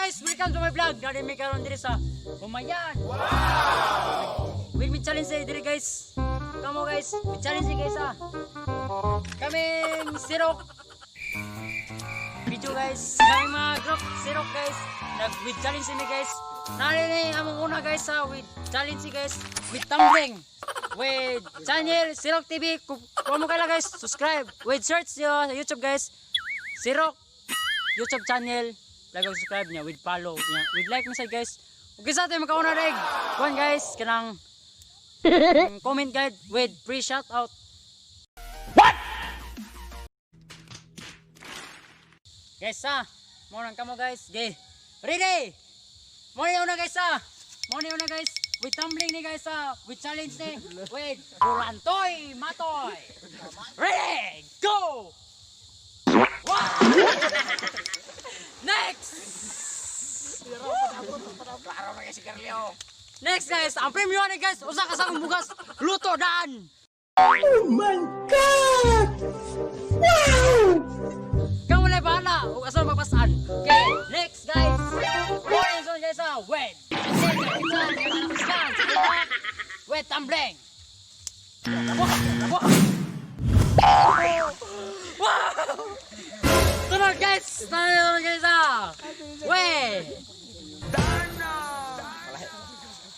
guys, welcome to my vlog. Dari may karon diri sa Humayan. Wow! With me challenge diri guys. Kamo guys, with challenge guys Kaming sirok. Video guys, kami mga group sirok guys. With challenge ni guys. Nalini among una guys with challenge guys with tumbling. With channel Sirok TV. Kung mo kailan guys, subscribe. With search sa YouTube guys. Sirok YouTube channel. Like and subscribe niya with follow niya. With like na sa guys. Okay sa atin makauna reg. Kuan guys, kanang comment guide with free shout out. What? Guys mo nang kamo guys. Okay. Ready? Mo na guys Mo na guys. With tumbling ni guys with challenge ni with Burantoy Matoy. Ready? Go! Wow! Next! Next guys, ang premium ni guys, usa ka sa bugas, luto daan. Oh my God! Wow! Kamu na bahala, ug asa magpasan. Okay, next guys. Morning zone guys wait. Wait, tumbling. Wow! Tunod guys! Tunod guys wait!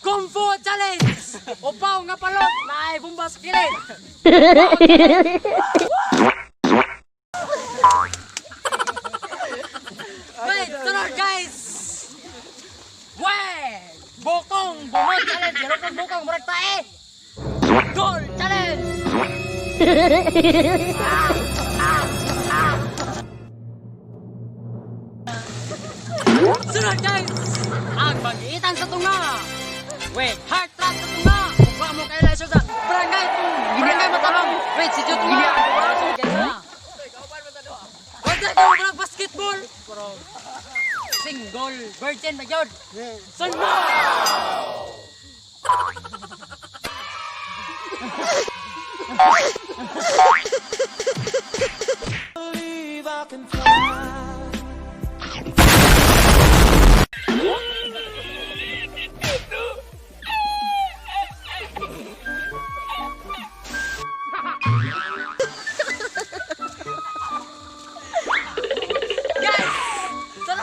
Kung Fu challenge! Upaw nga palot! Naay bumbas kilid! Wait! Tunod guys! Wait! Bokong! Bumag challenge! Pero kung bokong murag tae! Goal challenge! Sunod guys! Ang mag-iitang sa tunga! Wait, heart trap sa tunga! Mukha mo kayo na sa barangay! Barangay matabang! Wait, si Jut nga! Wait, ito basketball! Single! Virgin na yun! Sunod! Believe I can fly.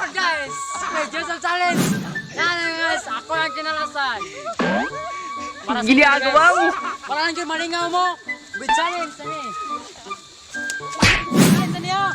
Guys! Medyo sa challenge! Yan guys! Ako ang kinalasan! Gili ako ba mo? Para lang yung malingaw mo! With challenge! Sani! Challenge sani oh!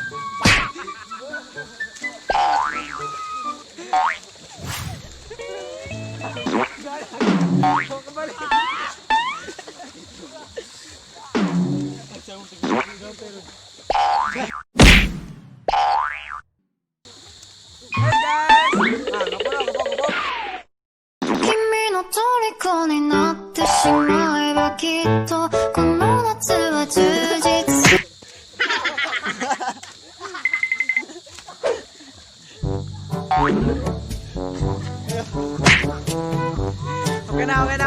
Okay na.